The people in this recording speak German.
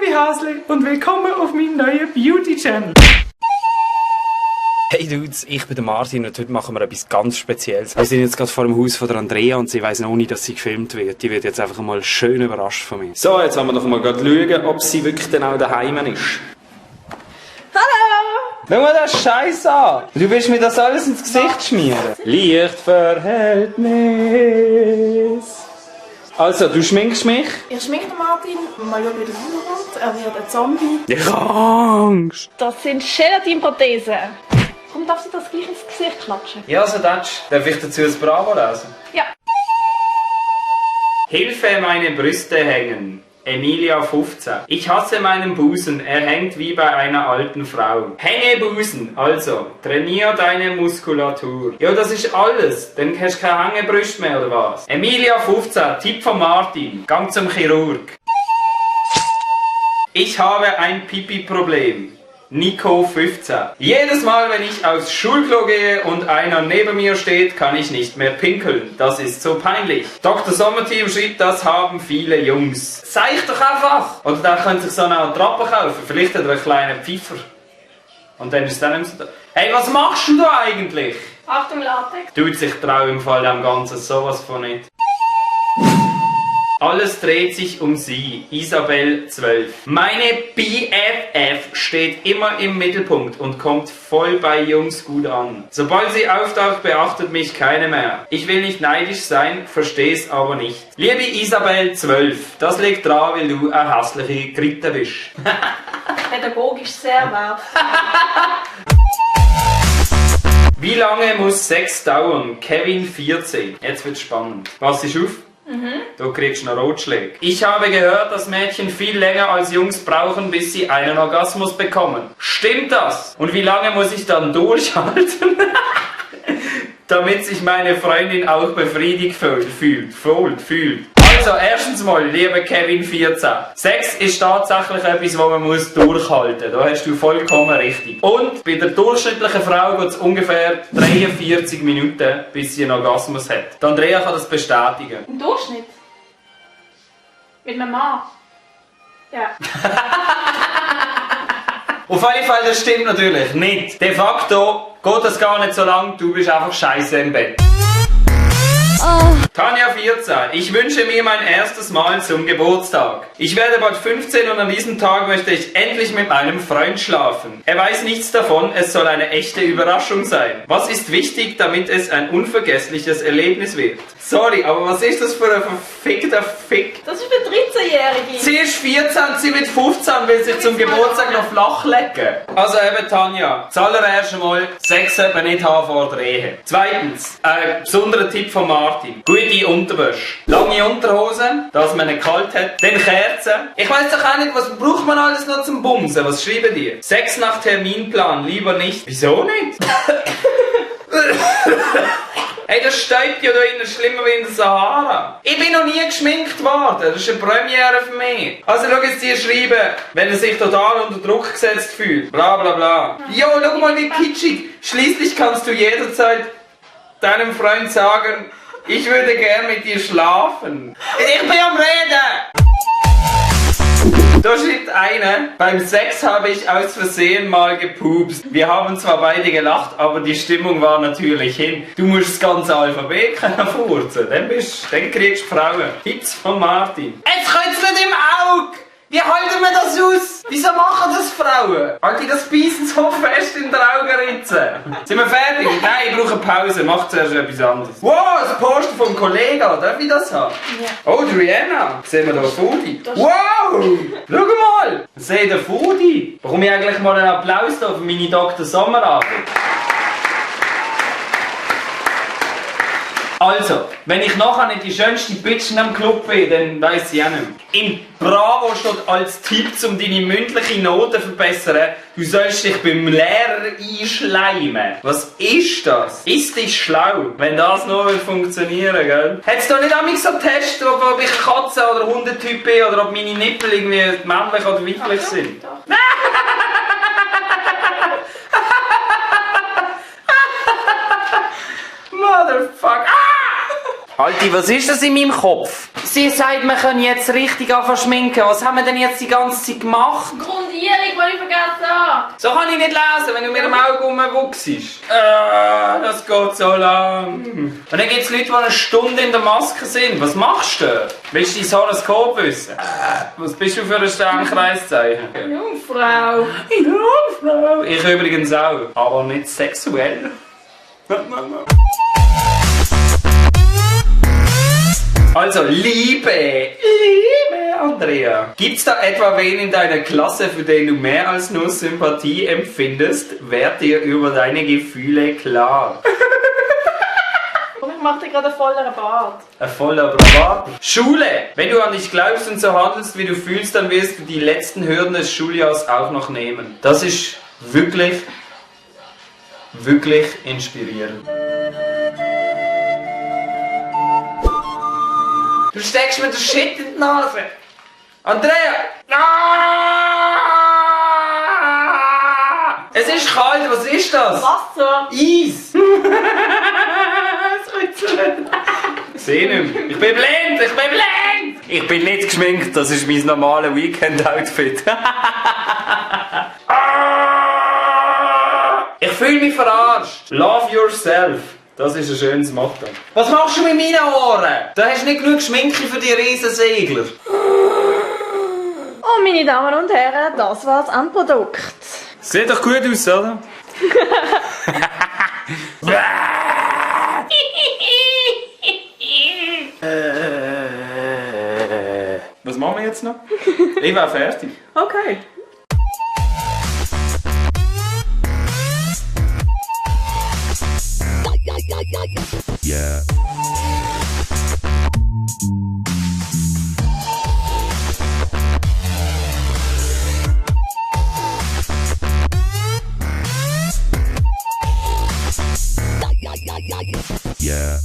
liebe Hasli und willkommen auf meinem neuen Beauty-Channel. Hey Dudes, ich bin der Martin und heute machen wir etwas ganz Spezielles. Wir sind jetzt gerade vor dem Haus von der Andrea und sie weiss noch nicht, dass sie gefilmt wird. Die wird jetzt einfach mal schön überrascht von mir. So, jetzt wollen wir doch mal schauen, ob sie wirklich dann auch daheim ist. Hallo! Schau mal das Scheiß an! Du willst mir das alles ins Gesicht schmieren? Lichtverhältnis. Also, du schminkst mich? Ich schminke den Martin, mal schauen, wie das rauskommt. Er wird ein Zombie. Ich habe Angst! Das sind Gelatinprothesen. Warum darf sie das gleich ins Gesicht klatschen? Ja, so das. Darf ich dazu ein Bravo lesen? Ja. Hilfe, meine Brüste hängen. Emilia 15. Ich hasse meinen Busen, er hängt wie bei einer alten Frau. Hängebusen, also, trainier deine Muskulatur. Ja, das ist alles. Dann hast du keine Hängebrüste mehr, oder was? Emilia 15, Tipp von Martin. Gang zum Chirurg. Ich habe ein Pipi-Problem. Nico 15. Jedes Mal, wenn ich aufs Schulklo gehe und einer neben mir steht, kann ich nicht mehr pinkeln. Das ist so peinlich. Dr. Sommerteam schrieb, das haben viele Jungs. Zeig doch einfach! Oder da könnt ihr sich so eine Attrappe kaufen. Vielleicht hat er einen kleinen Pfeifer. Und dann ist es dann nicht mehr so. Hey, was machst du da eigentlich? Achtung, Latex. Tut sich trau im Fall dem Ganzen sowas von nicht. Alles dreht sich um sie, Isabel 12. Meine BFF steht immer im Mittelpunkt und kommt voll bei Jungs gut an. Sobald sie auftaucht, beachtet mich keine mehr. Ich will nicht neidisch sein, versteh's aber nicht. Liebe Isabel 12, das liegt dran, weil du eine hässliche Gritte bist. Pädagogisch sehr wert. Wie lange muss Sex dauern? Kevin 14. Jetzt wird's spannend. Pass dich auf. Du kriegst noch Rotschläge. Ich habe gehört, dass Mädchen viel länger als Jungs brauchen, bis sie einen Orgasmus bekommen. Stimmt das? Und wie lange muss ich dann durchhalten, damit sich meine Freundin auch befriedigt fühlt? Also, erstens mal, lieber Kevin 14. Sex ist tatsächlich etwas, was man muss durchhalten. Da hast du vollkommen richtig. Und bei der durchschnittlichen Frau geht es ungefähr 43 Minuten, bis sie einen Orgasmus hat. Die Andrea kann das bestätigen. Im Durchschnitt? Mit einem Mann? Ja. Auf jeden Fall, das stimmt natürlich nicht. De facto geht das gar nicht so lang, du bist einfach scheiße im Bett. Tanja 14. Ich wünsche mir mein erstes Mal zum Geburtstag. Ich werde bald 15 und an diesem Tag möchte ich endlich mit meinem Freund schlafen. Er weiß nichts davon, es soll eine echte Überraschung sein. Was ist wichtig, damit es ein unvergessliches Erlebnis wird? Sorry, aber was ist das für ein verfickter Fick? Das ist für 13-Jährige. Sie ist 14, sie wird 15, will sich zum Geburtstag noch flach legen. Also eben Tanja, zuallererst einmal, Sex sollte man nicht haben vor der Ehe. Zweitens, ein besonderer Tipp von Martin. Gute Unterwäsche. Lange Unterhosen, dass man nicht kalt hat. Dann Kerzen. Ich weiss doch auch nicht, was braucht man alles noch zum Bumsen? Was schreiben die? Sex nach Terminplan, lieber nicht. Wieso nicht? Hey, das stäubt ja da innen schlimmer wie in der Sahara. Ich bin noch nie geschminkt worden. Das ist eine Premiere für mich. Also schau jetzt die schreiben, wenn er sich total unter Druck gesetzt fühlt. Bla bla bla. Jo, schau mal wie kitschig. Schließlich kannst du jederzeit deinem Freund sagen, ich würde gern mit dir schlafen. Ich bin am Reden! Da schreibt einer, beim Sex habe ich aus Versehen mal gepupst. Wir haben zwar beide gelacht, aber die Stimmung war natürlich hin. Du musst das ganze Alphabet furzen, dann kriegst du Frauen. Tipps von Martin. Es kritzelt im Auge! Wie halten wir das aus? Wieso machen das Frauen? Alter, das beißen so fest in der Augenritze. Sind wir fertig? Nein, ich brauche eine Pause. Mach zuerst etwas anderes. Wow, das Poster vom Kollegen. Darf ich das haben? Ja. Oh, die Rihanna. Sehen wir da Foodie. Wow! Schau mal! Seht ihr Foodie? Bekomme ich eigentlich mal einen Applaus da für meine Dr. Sommerabend? Also, wenn ich nachher nicht die schönste Bitch am Club bin, dann weiss ich auch nicht mehr. Im Bravo steht als Tipp, um deine mündliche Noten zu verbessern, du sollst dich beim Lehrer einschleimen. Was ist das? Ist dich schlau? Wenn das noch funktionieren, gell? Hat's da nicht einmal so Tests, ob ich Katze- oder Hundetyp bin, oder ob meine Nippel irgendwie männlich oder weiblich sind? Doch. Motherfucker! Ah! Halt Alti, was ist das in meinem Kopf? Sie sagt, wir können jetzt richtig anfangen schminken. Was haben wir denn jetzt die ganze Zeit gemacht? Grundierung, die ich vergessen habe. So kann ich nicht lesen, wenn du mir im Auge rumwuchst. Das geht so lang. Und dann gibt es Leute, die eine Stunde in der Maske sind. Was machst du? Willst du dein Horoskop wissen? Was bist du für ein Sternkreiszeichen? Jungfrau. Jungfrau. Ich übrigens auch, aber nicht sexuell. Also, Liebe, Andrea. Gibt's da etwa wen in deiner Klasse, für den du mehr als nur Sympathie empfindest? Werd dir über deine Gefühle klar. Komm, ich mach dir gerade einen volleren Bart. Ein voller Brat. Schule. Wenn du an dich glaubst und so handelst, wie du fühlst, dann wirst du die letzten Hürden des Schuljahres auch noch nehmen. Das ist wirklich inspirierend. Du steckst mir den Shit in die Nase. Andrea! Ah! Es ist kalt, was ist das? Wasser. Eis! Ich sehe nicht mehr. Ich bin blind! Ich bin nicht geschminkt, das ist mein normales Weekend-Outfit. Ich fühle mich verarscht. Love yourself. Das ist ein schönes Motto. Was machst du mit meinen Ohren? Du hast nicht genug Schminke für die Riesensegler. Oh, meine Damen und Herren, das war das Endprodukt. Sieht doch gut aus, oder? Was machen wir jetzt noch? Ich war fertig. Okay. Yeah. Yeah.